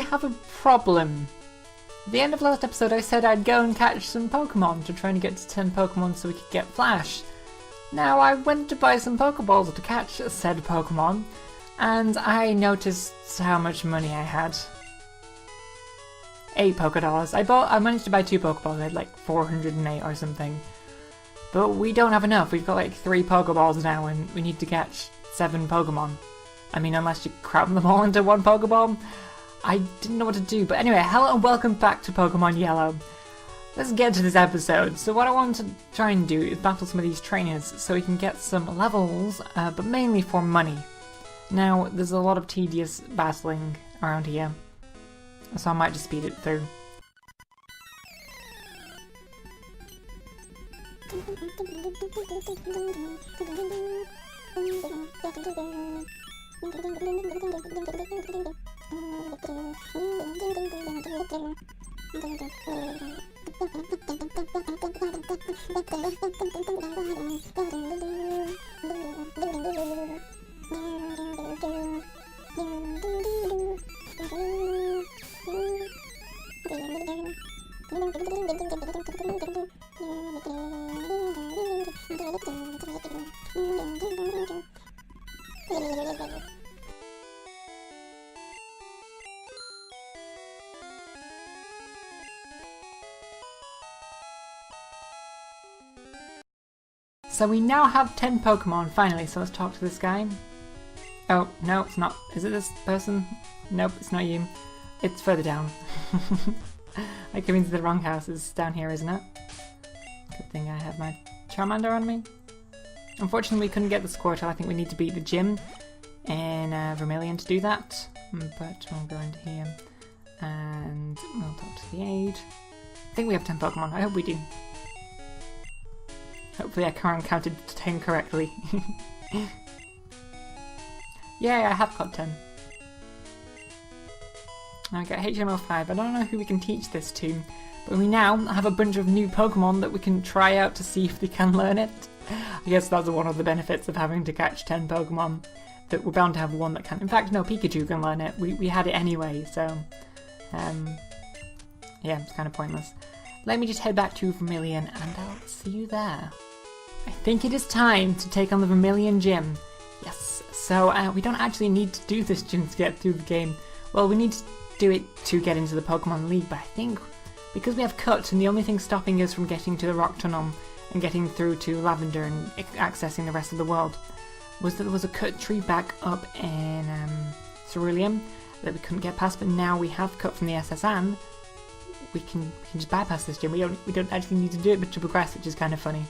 have a problem. At the end of last episode I said I'd go and catch some Pokemon to try and get to 10 Pokemon so we could get Flash. Now I went to buy some Pokeballs to catch said Pokemon, and I noticed how much money I had. 8 Pokedollars. I managed to buy 2 Pokeballs, I had like 408 or something. But we don't have enough, we've got like 3 Pokeballs now and we need to catch 7 Pokemon. I mean, unless you cram them all into one Pokeball. I didn't know what to do, but anyway, hello and welcome back to Pokemon Yellow. Let's get to this episode. So what I want to try and do is battle some of these trainers so we can get some levels, but mainly for money. Now, there's a lot of tedious battling around here, so I might just speed it through. So we now have 10 Pokemon, finally, so let's talk to this guy. Oh, no, it's not. Is it this person? Nope, it's not you. It's further down. I came into the wrong house. It's down here, isn't it? Good thing I have my Charmander on me. Unfortunately, we couldn't get the Squirtle. I think we need to beat the gym in Vermilion to do that. But we'll go into here and we'll talk to the aide. I think we have 10 Pokemon. I hope we do. Hopefully I counted to 10 correctly. Yeah, I have got 10. I get HTML5. I don't know who we can teach this to, but we now have a bunch of new Pokemon that we can try out to see if they can learn it. I guess that's one of the benefits of having to catch 10 Pokemon, that we're bound to have one that can. In fact, no, Pikachu can learn it. We had it anyway, so yeah, it's kind of pointless. Let me just head back to Vermilion and I'll see you there. I think it is time to take on the Vermilion gym. Yes, so we don't actually need to do this gym to get through the game. Well, we need to do it to get into the Pokemon League, but I think because we have Cut and the only thing stopping us from getting to the Rock Tunnel and getting through to Lavender and accessing the rest of the world was that there was a cut tree back up in Cerulean that we couldn't get past, but now we have Cut from the SSN. We can just bypass this gym. We don't actually need to do it but to progress, which is kind of funny.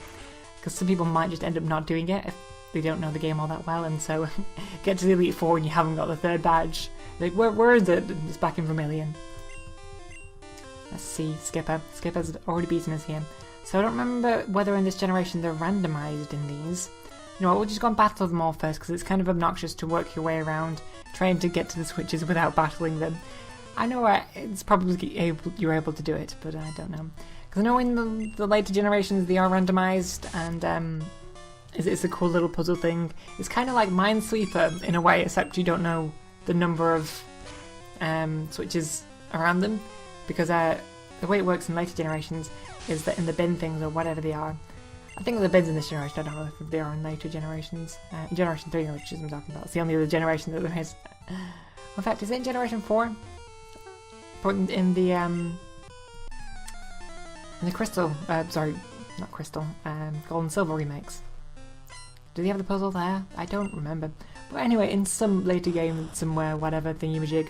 Because some people might just end up not doing it if they don't know the game all that well, and so get to the Elite Four and you haven't got the 3rd badge. Like, where is it? It's back in Vermilion. Let's see, Skipper. Skipper's already beaten us here. So I don't remember whether in this generation they're randomised in these. You know what, we'll just go and battle them all first, because it's kind of obnoxious to work your way around trying to get to the switches without battling them. I know it's probably you're able to do it, but I don't know. Because I know in the later generations they are randomised, and it's a cool little puzzle thing. It's kind of like Minesweeper in a way, except you don't know the number of switches around them. Because the way it works in later generations is that in the bin things, or whatever they are, I think the bins in this generation, I don't know if they are in later generations. In Generation 3, which is what I'm talking about. It's the only other generation that there is. In fact, is it in Generation 4? In the Crystal, sorry, not Crystal, Gold and Silver remakes. Do they have the puzzle there? I don't remember. But anyway, in some later game, somewhere, whatever, thingy-majig,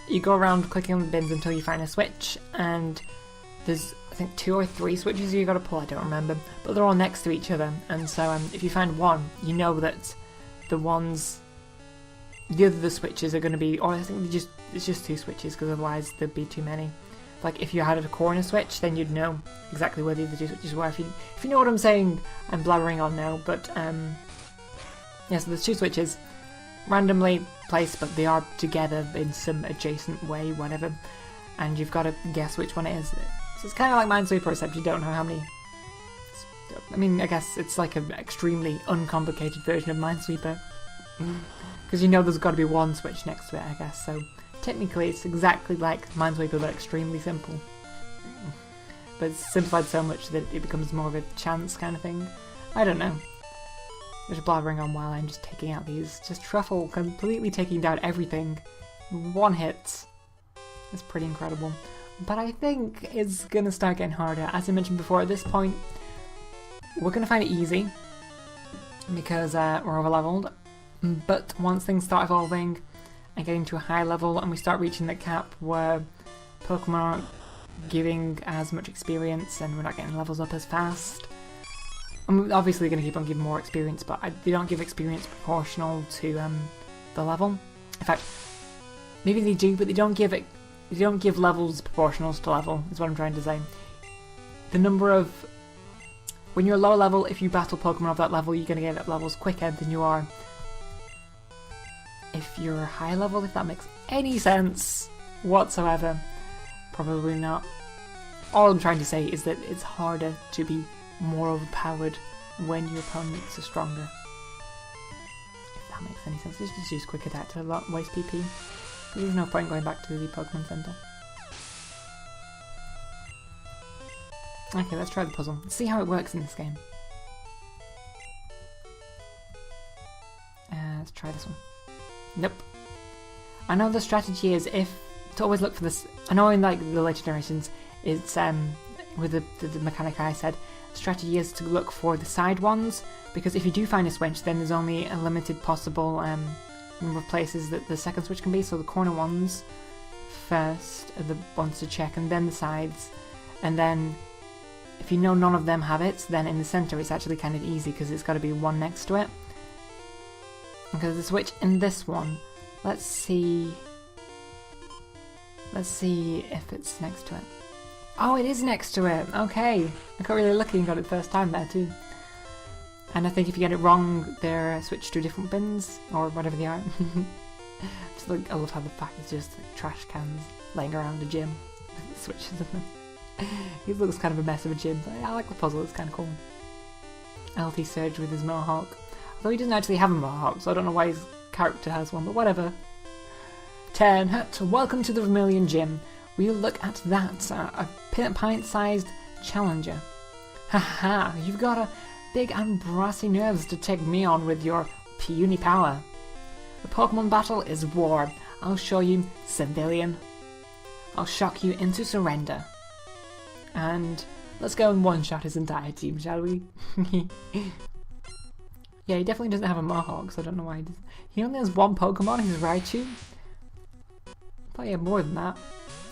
you go around clicking on the bins until you find a switch, and there's, I think, 2 or 3 switches you gotta pull, I don't remember, but they're all next to each other, and so if you find one, you know that the other switches are going to be, or I think it's just 2 switches, because otherwise there'd be too many. Like, if you had a corner switch, then you'd know exactly where the other 2 switches were. If you know what I'm saying, I'm blabbering on now, but yeah, so there's 2 switches, randomly placed, but they are together in some adjacent way, whatever, and you've got to guess which one it is. So it's kind of like Minesweeper, except you don't know how many. I mean, I guess it's like an extremely uncomplicated version of Minesweeper. Because you know there's got to be one switch next to it, I guess, so technically it's exactly like Minesweeper but extremely simple. But it's simplified so much that it becomes more of a chance kind of thing. I don't know. Just blabbering on while I'm just taking out these. Just Truffle completely taking down everything. One hit. It's pretty incredible. But I think it's gonna start getting harder. As I mentioned before, at this point, we're gonna find it easy because we're over leveled. But once things start evolving and getting to a high level and we start reaching the cap where Pokemon aren't giving as much experience and we're not getting levels up as fast, I'm obviously going to keep on giving more experience, but they don't give experience proportional to the level. In fact, maybe they do, but they don't give it. They don't give levels proportional to level. Is what I'm trying to say. The number of when you're low level, if you battle Pokemon of that level, you're going to get up levels quicker than you are if you're high level. If that makes any sense whatsoever, probably not. All I'm trying to say is that it's harder to be more overpowered when your opponents are stronger. If that makes any sense. Just use quick attack to waste PP. There's no point going back to the Pokemon Center. Okay, let's try the puzzle. Let's see how it works in this game. Let's try this one. Nope. I know the strategy is to always look for this. I know in like the later generations, it's with the mechanic I said. Strategy is to look for the side ones, because if you do find a switch, then there's only a limited possible number of places that the second switch can be. So the corner ones first are the ones to check, and then the sides, and then if you know none of them have it, then in the center it's actually kind of easy because it's got to be one next to it. Because the switch in this one, let's see if it's next to it. Oh, it is next to it. Okay. I got really lucky and got it first time there too. And I think if you get it wrong, they're switched to different bins or whatever they are. Just like, I love how the fact is just like trash cans laying around a gym. Switches of them. It looks kind of a mess of a gym, but I like the puzzle. It's kind of cool. LT Surge with his mohawk. Although he doesn't actually have a mohawk, so I don't know why his character has one, but whatever. 10. Welcome to the Vermilion Gym. We'll look at that, a pint-sized challenger. Haha, you've got a big and brassy nerves to take me on with your puny power. The Pokemon battle is war. I'll show you, civilian. I'll shock you into surrender. And let's go and one-shot his entire team, shall we? Yeah, he definitely doesn't have a mohawk, so I don't know why he doesn't. He only has one Pokemon, he's Raichu. I thought he had more than that.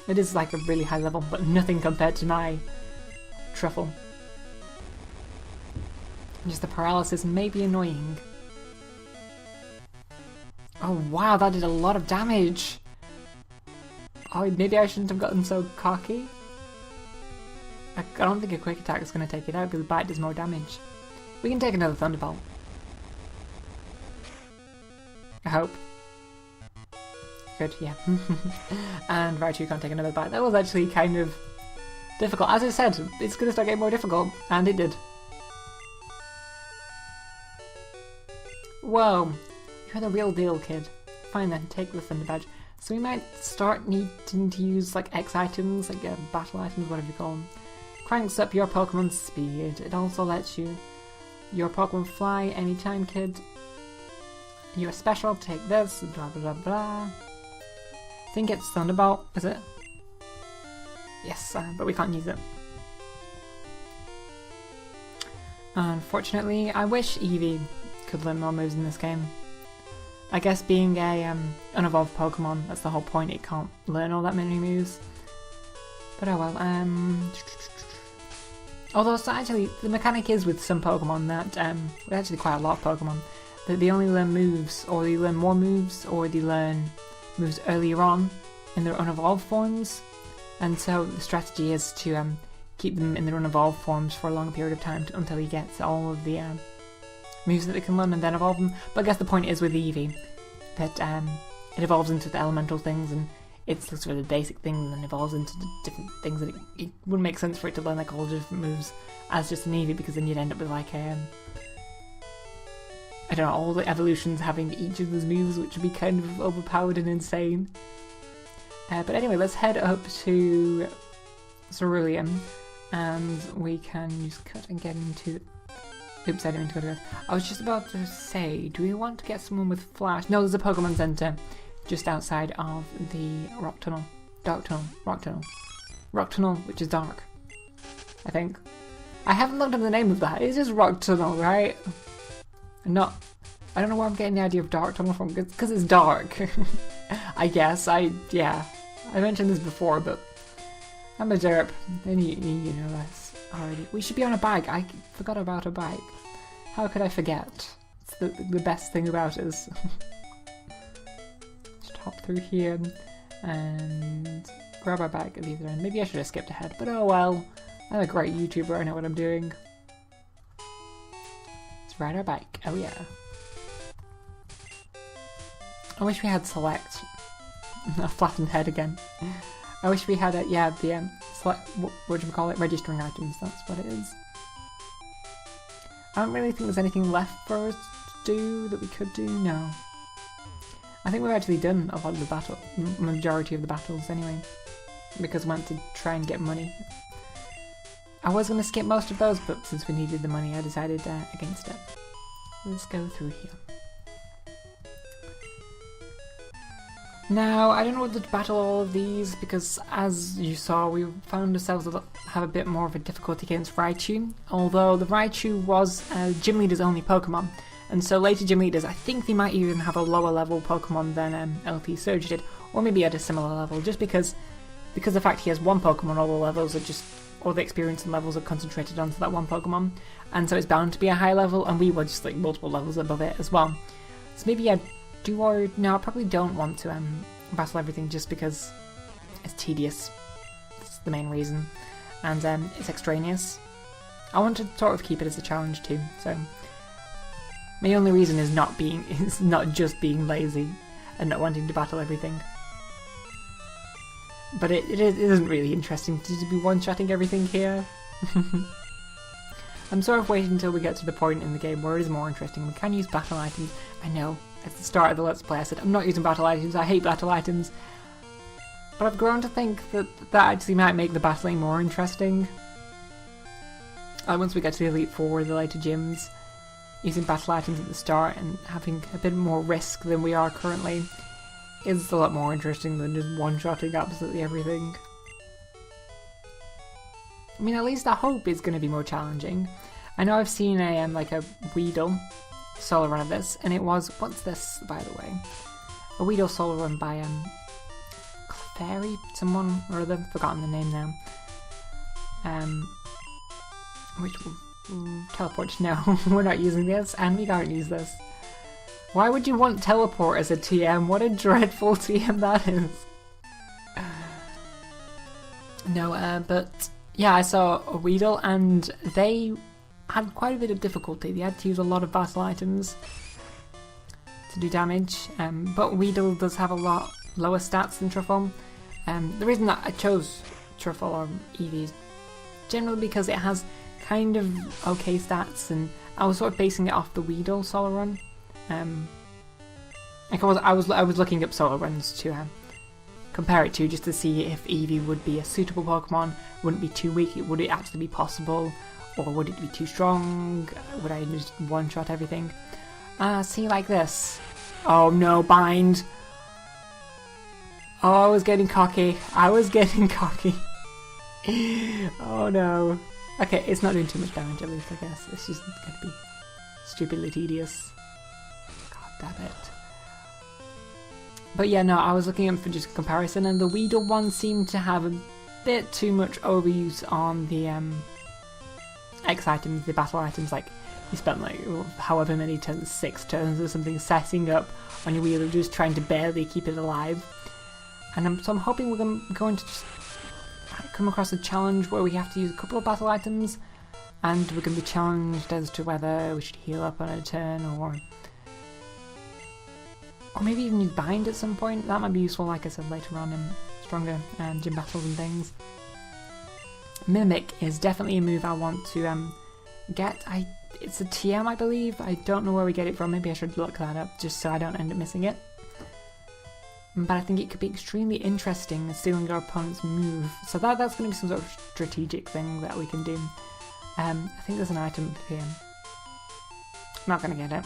It is like a really high level, but nothing compared to my Truffle. Just the paralysis may be annoying. Oh wow, that did a lot of damage! Oh, maybe I shouldn't have gotten so cocky. I don't think a quick attack is going to take it out because Bite does more damage. We can take another Thunderbolt. I hope. Good, yeah. And Raichu can't take another bite. That was actually kind of difficult. As I said, it's going to start getting more difficult, and it did. Whoa, you're the real deal, kid. Fine then, take the Thunder Badge. So we might start needing to use like X items, like battle items, whatever you call them. Cranks up your Pokemon's speed. It also lets your Pokemon fly anytime, kid. You're special, take this, blah blah blah blah. I think it's Thunderbolt, is it? Yes, but we can't use it. Unfortunately, I wish Eevee could learn more moves in this game. I guess being a unevolved Pokemon, that's the whole point, it can't learn all that many moves. But oh well, although so actually, the mechanic is with some Pokemon that, actually quite a lot of Pokemon, that they only learn moves, or they learn more moves, or they learn moves earlier on in their unevolved forms. And so the strategy is to keep them in their unevolved forms for a long period of time until he gets all of the moves that they can learn and then evolve them. But I guess the point is with Eevee that it evolves into the elemental things, and it's sort of the basic thing and then evolves into the different things, and it wouldn't make sense for it to learn like all the different moves as just an Eevee, because then you'd end up with like I don't know, all the evolutions having each of those moves, which would be kind of overpowered and insane. But anyway, let's head up to Cerulean, and we can just cut and get into... Oops, I didn't mean to go to this. I was just about to say, do we want to get someone with Flash? No, there's a Pokemon Center just outside of the Rock Tunnel. Rock Tunnel, which is dark, I think. I haven't looked up the name of that. It's just Rock Tunnel, right? I don't know where I'm getting the idea of Dark Tunnel from, because it's dark. I guess, yeah. I mentioned this before, but I'm a derp, and you know this already. We should be on a bike. I forgot about a bike. How could I forget? It's the best thing about it is... Just hop through here and grab our bike at the other end. Maybe I should have skipped ahead, but oh well. I'm a great YouTuber, I know what I'm doing. Let's ride our bike. Oh yeah. I wish we had select. A flattened head again. I wish we had the select, what do you call it? Registering items, that's what it is. I don't really think there's anything left for us to do that we could do, no. I think we've actually done a lot of the majority of the battles anyway. Because we went to try and get money. I was going to skip most of those, but since we needed the money, I decided against it. Let's go through here. Now, I don't know what to battle all of these, because as you saw, we found ourselves have a bit more of a difficulty against Raichu, although the Raichu was Gym Leader's only Pokemon, and so later Gym Leaders, I think they might even have a lower level Pokemon than LP Surge did, or maybe at a similar level, just because the fact he has one Pokemon, all the levels are just, all the experience and levels are concentrated onto that one Pokemon, and so it's bound to be a high level, and we were just like multiple levels above it as well. So maybe I probably don't want to battle everything just because it's tedious. That's the main reason. And it's extraneous. I want to sort of keep it as a challenge too, so my only reason is not just being lazy and not wanting to battle everything. But it isn't really interesting to be one-shotting everything here. I'm sort of waiting until we get to the point in the game where it is more interesting. We can use battle items. I know, at the start of the Let's Play I said, I'm not using battle items, I hate battle items. But I've grown to think that actually might make the battling more interesting. Once we get to the Elite Four, the later gyms, using battle items at the start and having a bit more risk than we are currently is a lot more interesting than just one-shotting absolutely everything. I mean, at least I hope it's going to be more challenging. I know I've seen a Weedle solo run of this, and it was, what's this by the way? A Weedle solo run by Clefairy, someone or other, forgotten the name now. Which teleport? No, we're not using this, and we can't use this. Why would you want teleport as a TM? What a dreadful TM that is. No, but yeah, I saw a Weedle, and they had quite a bit of difficulty. They had to use a lot of battle items to do damage, but Weedle does have a lot lower stats than Truffle. The reason that I chose Truffle or Eevee is generally because it has kind of okay stats, and I was sort of basing it off the Weedle solo run. I was looking up solo runs to compare it to, just to see if Eevee would be a suitable Pokemon, wouldn't be too weak, would it actually be possible, or would it be too strong, would I just one-shot everything? See, like this. Oh no, bind! Oh, I was getting cocky. Oh no. Okay, it's not doing too much damage at least, I guess. It's just gonna be stupidly tedious. God damn it. But yeah, no, I was looking up for just comparison, and the Weedle one seemed to have a bit too much overuse on the X items, the battle items. Like, you spent like however many turns, 6 turns or something, setting up on your Weedle, just trying to barely keep it alive. And so I'm hoping we're going to just come across a challenge where we have to use a couple of battle items, and we're going to be challenged as to whether we should heal up on a turn, or maybe even use Bind at some point. That might be useful, like I said, later on in stronger gym battles and things. Mimic is definitely a move I want to get. It's a TM, I believe. I don't know where we get it from. Maybe I should look that up just so I don't end up missing it. but I think it could be extremely interesting stealing your opponent's move. So that's going to be some sort of strategic thing that we can do. I think there's an item here. I'm not going to get it.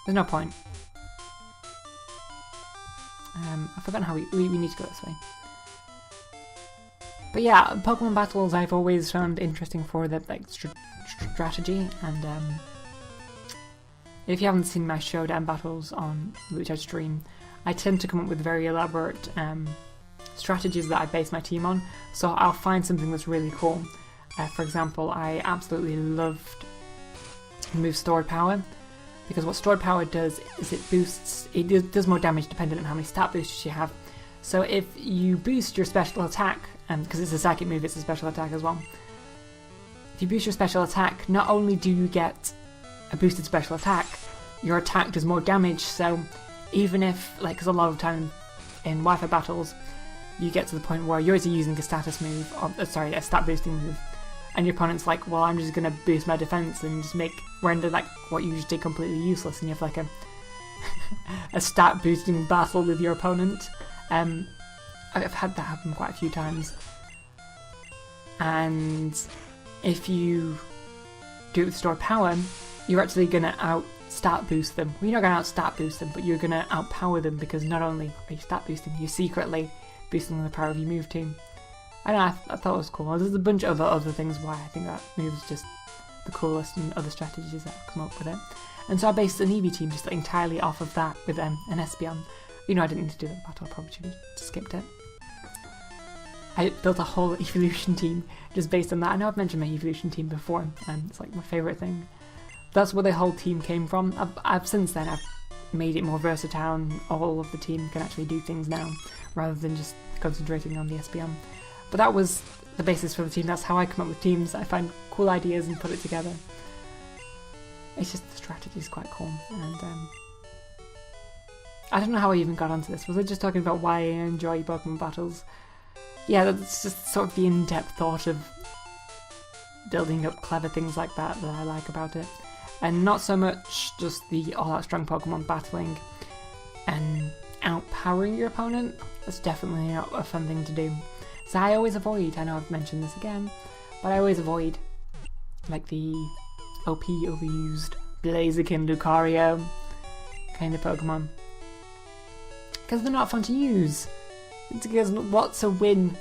There's no point. I've forgotten how we need to go this way. But yeah, Pokemon battles I've always found interesting for the like strategy, and if you haven't seen my showdown battles on which I stream, I tend to come up with very elaborate strategies that I base my team on. So I'll find something that's really cool. For example, I absolutely loved the move Stored Power, because what Stored Power does is it does more damage depending on how many stat boosters you have. So if you boost your special attack, because it's a psychic move, it's a special attack as well. If you boost your special attack, not only do you get a boosted special attack, your attack does more damage. So even if, like, because a lot of time in Wi-Fi battles, you get to the point where you're using a status move, or, sorry, a stat boosting move, and your opponent's like, well, I'm just going to boost my defense and just render like what you just did completely useless, and you have like a stat boosting battle with your opponent. I've had that happen quite a few times, and if you do it with Stored Power, you're actually going to out-stat boost them. Well, you're not going to out-stat boost them, but you're going to outpower them, because not only are you stat boosting, you're secretly boosting the power of your move too. I don't know, I thought it was cool. There's a bunch of other things why I think that move is just the coolest, and other strategies that have come up with it. And so I based an Eevee team just entirely off of that with an Espeon. You know, I didn't need to do that battle, I probably should have skipped it. I built a whole evolution team just based on that. I know I've mentioned my evolution team before, and it's like my favourite thing. That's where the whole team came from. Since then I've made it more versatile, and all of the team can actually do things now, rather than just concentrating on the Espeon. But that was the basis for the team. That's how I come up with teams. I find cool ideas and put it together. It's just the strategy is quite cool, and I don't know how I even got onto this. Was I just talking about why I enjoy Pokemon battles? Yeah, that's just sort of the in-depth thought of building up clever things like that I like about it. And not so much just the all-out strong Pokemon battling and outpowering your opponent. That's definitely not a fun thing to do. So I always avoid, I know I've mentioned this again, but I always avoid like the OP overused Blaziken, Lucario kind of Pokemon, because they're not fun to use. It's because what's a win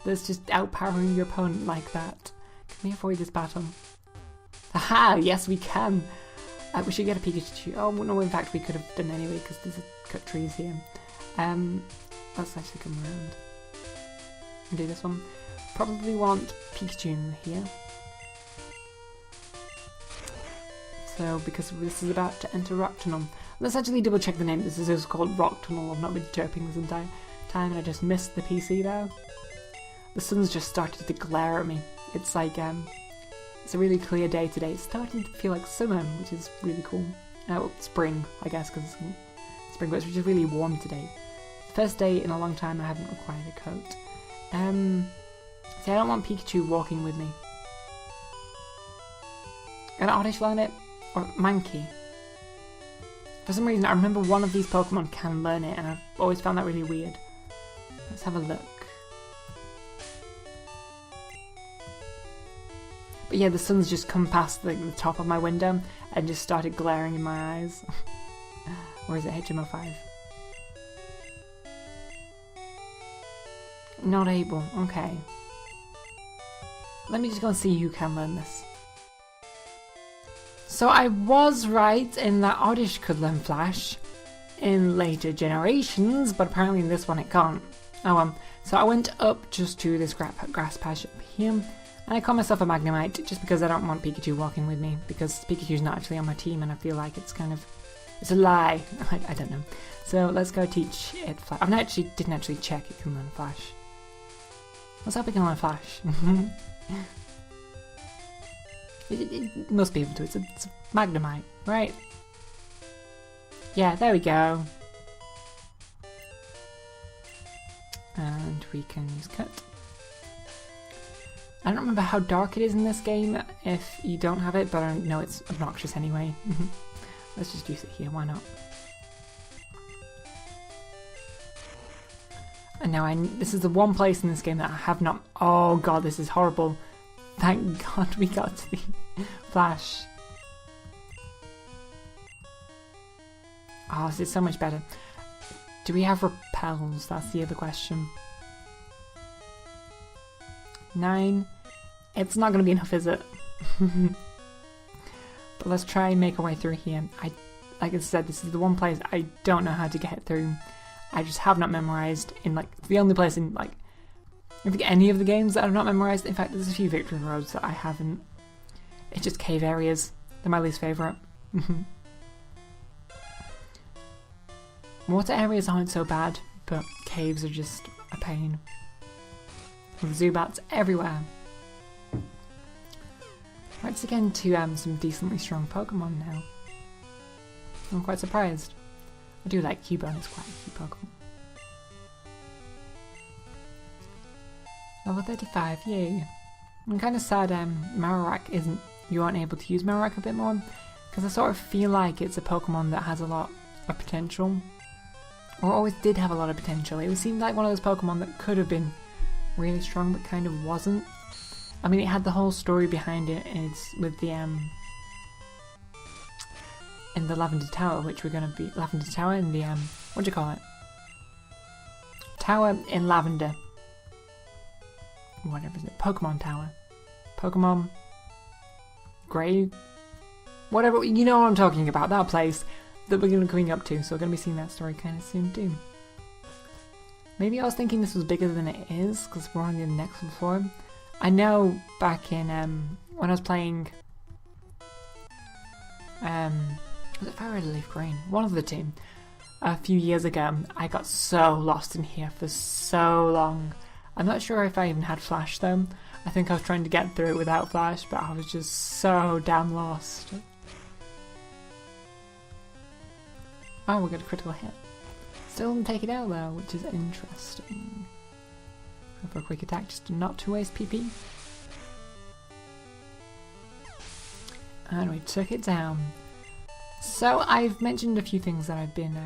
that's just outpowering your opponent like that? Can we avoid this battle? Aha! Yes, we can! We should get a Pikachu. Oh no, in fact we could have done anyway, because there's cut trees here. Let's actually come around and do this one. Probably want Pikachu here. So, because this is about to enter Rock Tunnel. Let's actually double check the name. This is called Rock Tunnel. I've not been chirping this entire time, and I just missed the PC there. The sun's just started to glare at me. It's like, it's a really clear day today. It's starting to feel like summer, which is really cool. Well, spring, I guess, because it's spring, but it's just really warm today. First day in a long time I haven't required a coat. See, I don't want Pikachu walking with me. Can I Oddish learn it? Or Mankey? For some reason I remember one of these Pokemon can learn it, and I've always found that really weird. Let's have a look. But yeah, the sun's just come past the top of my window and just started glaring in my eyes. Or is it HMO5? Not able, okay. Let me just go and see who can learn this. So I was right in that Oddish could learn Flash in later generations, but apparently in this one it can't. Oh well. So I went up just to this grass patch up here, and I caught myself a Magnemite just because I don't want Pikachu walking with me, because Pikachu's not actually on my team, and I feel like it's kind of, it's a lie. I don't know. So let's go teach it Flash. Didn't actually check it can learn Flash. Let's hope it can learn Flash. It must be able to. It's a Magnemite, right? Yeah, there we go. And we can use Cut. I don't remember how dark it is in this game if you don't have it, but I know it's obnoxious anyway. Let's just use it here, why not? And now this is the one place in this game that I have not... Oh god, this is horrible. Thank god we got to the flash. Oh, this is so much better. Do we have repels? That's the other question. 9. It's not going to be enough, is it? But let's try and make our way through here. Like I said, this is the one place I don't know how to get through. I just have not memorized in like the only place in like I think any of the games that I've not memorized. In fact, there's a few victory roads that I haven't. It's just cave areas. They're my least favourite. Water areas aren't so bad, but caves are just a pain. With Zubats everywhere. Let's again to some decently strong Pokemon now. I'm quite surprised. I do like Cubone, it's quite a cute Pokemon. Level 35, yay. I'm kind of sad Marowak isn't, you aren't able to use Marowak a bit more, because I sort of feel like it's a Pokemon that has a lot of potential. Or always did have a lot of potential. It seemed like one of those Pokemon that could have been really strong but kind of wasn't. I mean, it had the whole story behind it. It's with the in the Lavender Tower, which we're gonna be Lavender Tower in the what do you call it? Tower in Lavender. Whatever is it? Pokemon Tower. Pokemon Grave. Whatever, you know what I'm talking about. That place that we're gonna be coming up to. So we're gonna be seeing that story kind of soon too. Maybe I was thinking this was bigger than it is because we're on the next floor. I know back in when I was playing was it Fire Red or Leaf Green? One of the two. A few years ago, I got so lost in here for so long. I'm not sure if I even had Flash though. I think I was trying to get through it without Flash, but I was just so damn lost. Oh, we got a critical hit. Still didn't take it out though, which is interesting. Go for a quick attack just not to waste PP. And we took it down. So I've mentioned a few things that I've been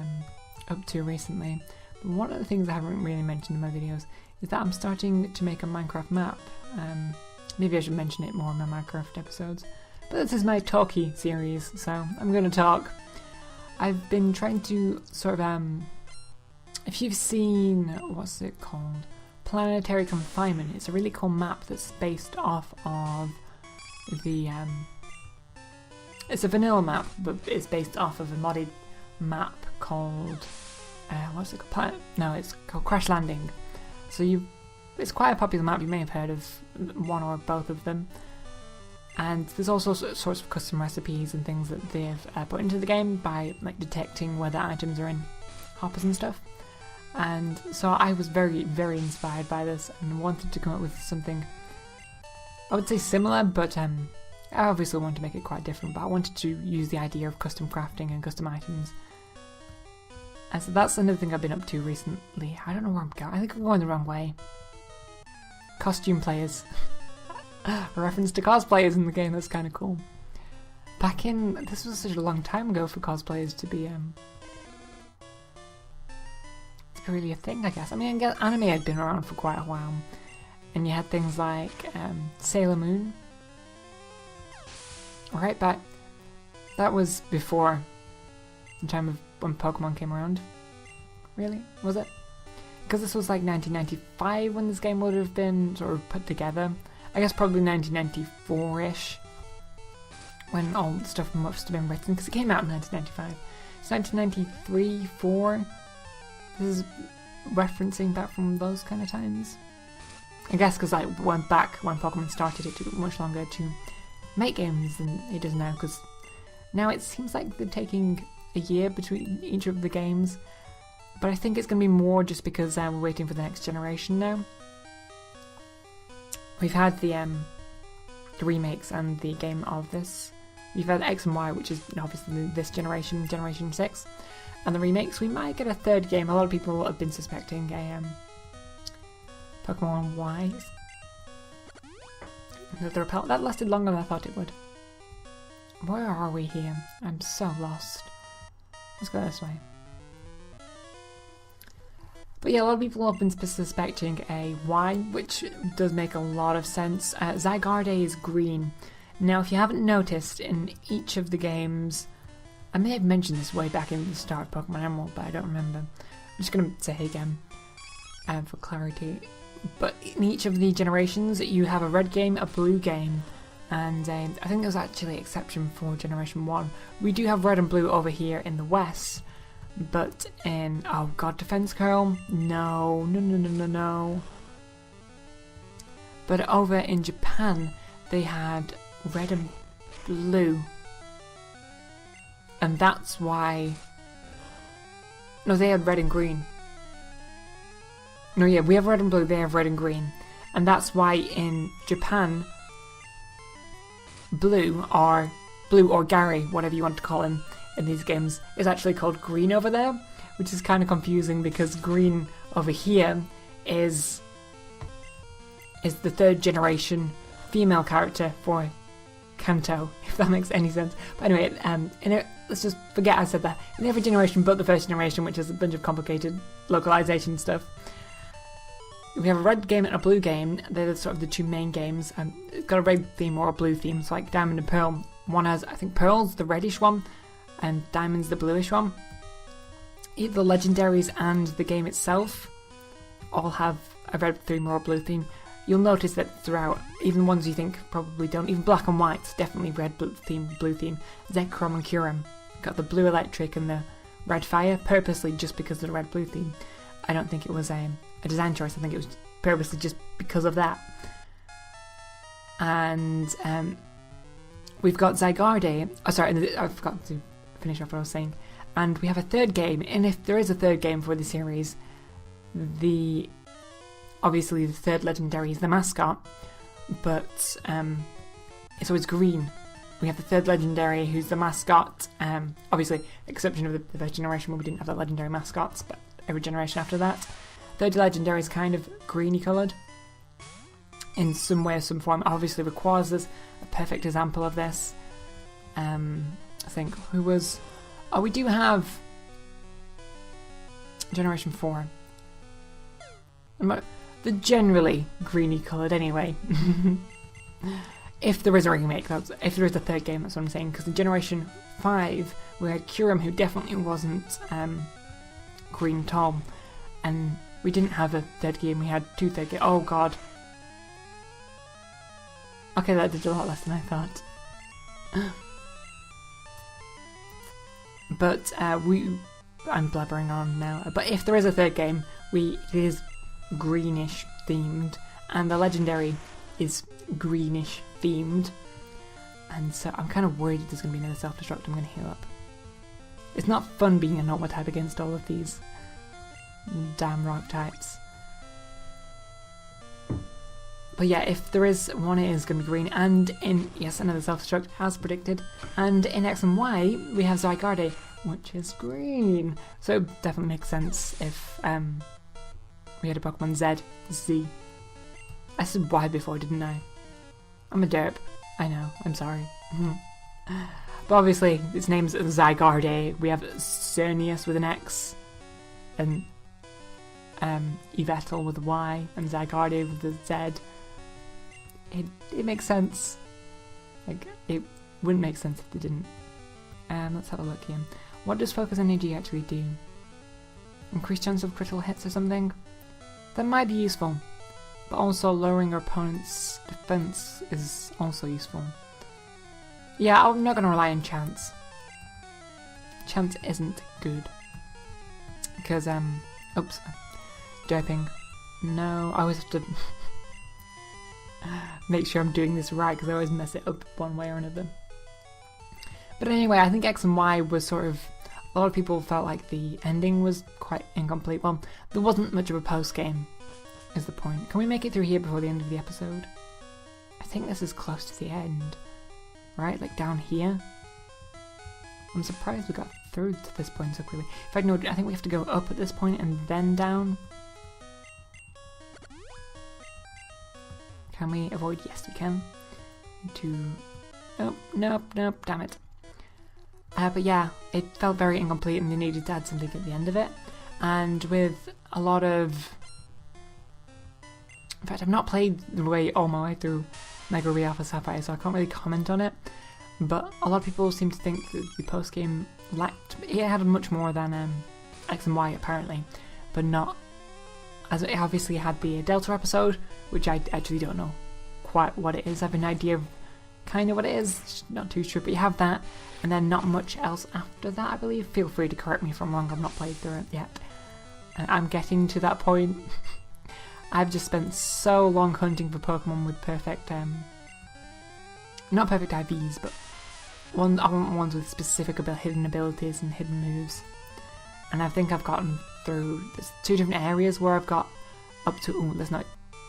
up to recently. But one of the things I haven't really mentioned in my videos is that I'm starting to make a Minecraft map. Maybe I should mention it more in my Minecraft episodes. But this is my talkie series, so I'm going to talk. I've been trying to sort of, if you've seen, what's it called? Planetary Confinement. It's a really cool map that's based off of the, it's a vanilla map, but it's based off of a modded map called, what's it called? No, it's called Crash Landing. So it's quite a popular map, you may have heard of one or both of them. And there's also sorts of custom recipes and things that they've put into the game by like detecting whether items are in hoppers and stuff. And so I was very, very inspired by this and wanted to come up with something, I would say similar, but I obviously want to make it quite different, but I wanted to use the idea of custom crafting and custom items. And so that's another thing I've been up to recently. I don't know where I'm going. I think I'm going the wrong way. Costume players. A reference to cosplayers in the game, that's kind of cool. Back in, this was such a long time ago for cosplayers to be really a thing, I guess. I mean, anime had been around for quite a while. And you had things like Sailor Moon. Right back, that was before the time of when Pokemon came around. Really? Was it? Because this was like 1995 when this game would have been sort of put together. I guess probably 1994-ish when all the stuff must have been written, because it came out in 1995. It's 1993, 4. This is referencing back from those kind of times. I guess because I went back when Pokemon started, it took much longer to make games than it does now, because now it seems like they're taking a year between each of the games, but I think it's going to be more just because we're waiting for the next generation now. We've had the remakes and the game of this. We've had X and Y, which is obviously this generation, Generation 6, and the remakes. We might get a third game. A lot of people have been suspecting a Pokemon Y. The repel that lasted longer than I thought it would. Where are we here? I'm so lost. Let's go this way. But yeah, a lot of people have been suspecting a Y, which does make a lot of sense. Zygarde is green. Now, if you haven't noticed, in each of the games, I may have mentioned this way back in the start of Pokemon Emerald, but I don't remember. I'm just going to say it again for clarity. But in each of the generations, you have a red game, a blue game, and I think there's actually an exception for Generation 1. We do have red and blue over here in the West, but in, oh god, Defense Curl? No. But over in Japan, they had red and blue. And that's why... No, they had red and green. No, yeah, we have red and blue, they have red and green. And that's why in Japan, blue or Gary, whatever you want to call him in these games, is actually called green over there, which is kind of confusing because green over here is the third generation female character for Kanto, if that makes any sense. But anyway, let's just forget I said that. In every generation but the first generation, which is a bunch of complicated localization stuff, we have a red game and a blue game. They're sort of the two main games. It's got a red theme or a blue theme, so like Diamond and Pearl. One has, I think Pearl's the reddish one, and Diamond's the bluish one. The legendaries and the game itself all have a red theme or a blue theme. You'll notice that throughout, even ones you think probably don't, even Black and White's definitely red blue theme. Zekrom and Kyurem got the blue electric and the red fire purposely just because of the red blue theme. I don't think it was a design choice, I think it was purposely just because of that. And we've got Zygarde, I forgot to finish off what I was saying. And we have a third game, and if there is a third game for the series, obviously the third legendary is the mascot, but it's always green. We have the third legendary who's the mascot, obviously exception of the first generation where we didn't have the legendary mascots, but every generation after that. Third legendary is kind of greeny coloured in some way or some form. Obviously Rayquaza's a perfect example of this. I think who was... Oh, we do have Generation 4. They're generally greeny coloured anyway. If there is a remake, if there is a third game, that's what I'm saying. Because in Generation 5, we had Kyurem, who definitely wasn't green tall. And we didn't have a third game, we had two third games. Oh god. Okay, that did a lot less than I thought. But I'm blabbering on now. But if there is a third game, it is greenish themed, and the legendary is greenish themed. And so I'm kind of worried there's going to be another self-destruct. I'm going to heal up. It's not fun being a normal type against all of these damn rock types. But yeah, if there is one, it is going to be green. And in, yes, another self-destruct as predicted. And in X and Y, we have Zygarde, which is green. So it definitely makes sense if we had a Pokemon Z. I said Y before, didn't I? I'm a derp. I know, I'm sorry. But obviously, its name's Zygarde. We have Cernius with an X, and Yveltal with a Y, and Zygarde with a Z. It makes sense. Like, it wouldn't make sense if they didn't. Let's have a look here. What does Focus Energy actually do? Increased chance of critical hits or something? That might be useful. But also lowering our opponent's defense is also useful. Yeah, I'm not going to rely on chance. Chance isn't good. Because, oops. Derping. No, I always have to make sure I'm doing this right, because I always mess it up one way or another. But anyway, I think X and Y was sort of... A lot of people felt like the ending was quite incomplete. Well, there wasn't much of a post-game, is the point. Can we make it through here before the end of the episode? I think this is close to the end. Right? Like down here? I'm surprised we got through to this point so quickly. In fact, no, I think we have to go up at this point and then down. Can we avoid? Yes, we can. Nope, damn it. But yeah, it felt very incomplete and they needed to add something at the end of it. And with a lot of... In fact, I've not played all my way through Mega Ruby Alpha Sapphire, so I can't really comment on it. But a lot of people seem to think that the post-game lacked... It had much more than X and Y, apparently. But not... As it obviously had the Delta episode, which I actually don't know quite what it is. I have an idea of kind of what it is, just not too sure. But you have that, and then not much else after that, I believe. Feel free to correct me if I'm wrong, I've not played through it yet. And I'm getting to that point. I've just spent so long hunting for Pokemon with perfect... not perfect IVs, but I want ones with specific hidden abilities and hidden moves. And I think I've gotten through... There's 2 different areas where I've got up to... Oh, there's not...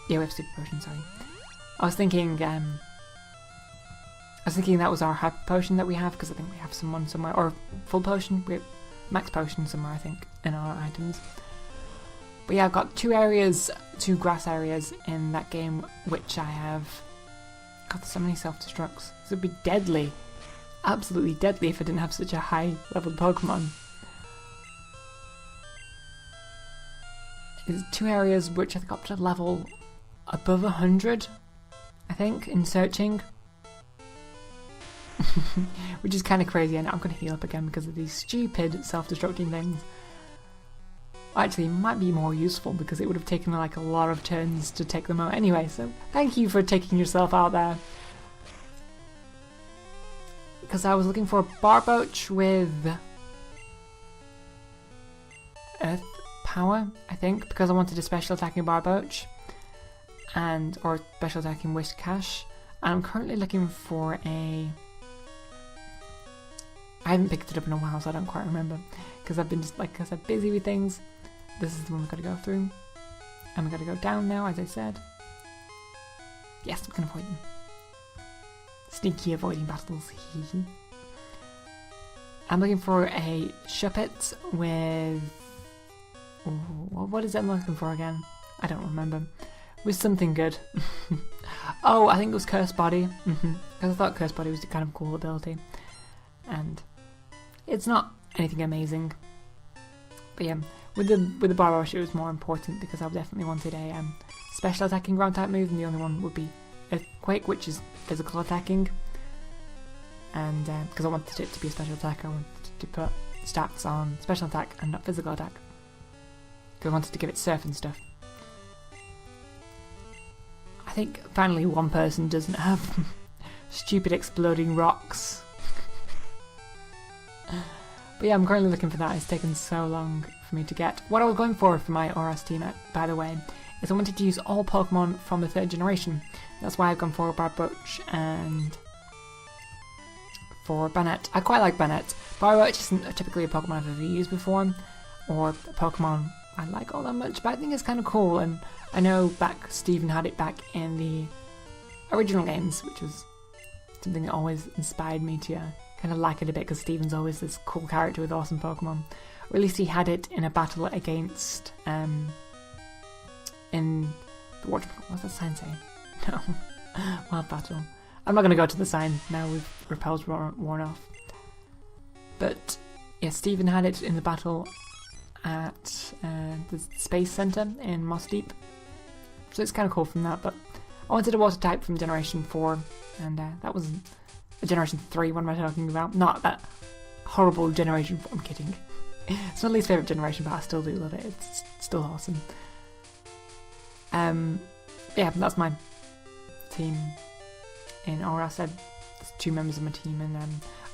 Yeah, we have Super Potion, sorry. I was thinking that was our Hyper Potion that we have, because I think we have someone somewhere. Or Full Potion. We have Max Potion somewhere, I think, in our items. But yeah, I've got 2 grass areas in that game, which I have... God, there's so many self-destructs. This would be deadly. Absolutely deadly if I didn't have such a high-leveled Pokemon. There's 2 areas which I think up to level above 100, I think, in searching. Which is kind of crazy, and I'm going to heal up again because of these stupid self-destructing things. Actually, it might be more useful because it would have taken like a lot of turns to take them out anyway, so thank you for taking yourself out there. Because I was looking for a Barboach with Earth Power, I think, because I wanted a special attacking Barboach or special attacking Whiscash. And I'm currently looking for a... I haven't picked it up in a while, so I don't quite remember, because I've been just, like I said, busy with things. This is the one we've got to go through. And we've got to go down now, as I said. Yes, we can avoid them. Sneaky avoiding battles. I'm looking for a Shuppet with... what is it I'm looking for again? I don't remember. With something good. Oh, I think it was Curse Body. Because I thought Curse Body was a kind of cool ability. And it's not anything amazing. But yeah, with the Barboach it was more important because I definitely wanted a special attacking ground type move, and the only one would be Earthquake, which is physical attacking. And because I wanted it to be a special attack, I wanted to put stats on special attack and not physical attack. Because I wanted to give it surf and stuff. I think finally one person doesn't have stupid exploding rocks. But yeah, I'm currently looking for that. It's taken so long for me to get. What I was going for my ORAS team, by the way, is I wanted to use all Pokemon from the 3rd generation. That's why I've gone for Barboach and for Banette. I quite like Banette. Barboach isn't typically a Pokemon I've ever used before, or a Pokemon I like all that much, but I think it's kind of cool, and I know Steven had it back in the original games, which was something that always inspired me to kind of like it a bit, because Steven's always this cool character with awesome Pokemon. Or at least he had it in a battle against, in the what's that sign say? No. Wild Battle. I'm not going to go to the sign now with Repel's worn off. But yeah, Steven had it in the battle at the Space Center in Moss Deep. So it's kind of cool from that, but I wanted a water type from Generation 4, and that was a Generation 3, what am I talking about? Not that horrible Generation 4, I'm kidding. It's my least favourite generation, but I still do love it, it's still awesome. Yeah, that's my team in ORAS. There's 2 members of my team, and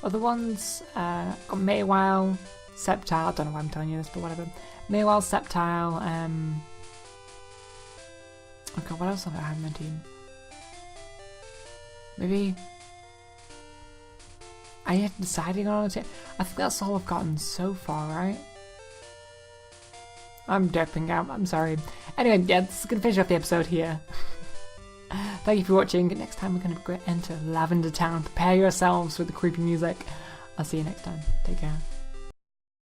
other ones, got Mawile, Sceptile, I don't know why I'm telling you this, but whatever. Mawile, Sceptile, oh god, what else have I had in my team? Maybe... I have deciding on it. I think that's all I've gotten so far, right? I'm derping out, I'm sorry. Anyway, yeah, this is going to finish off the episode here. Thank you for watching. Next time we're going to enter Lavender Town. Prepare yourselves for the creepy music. I'll see you next time. Take care.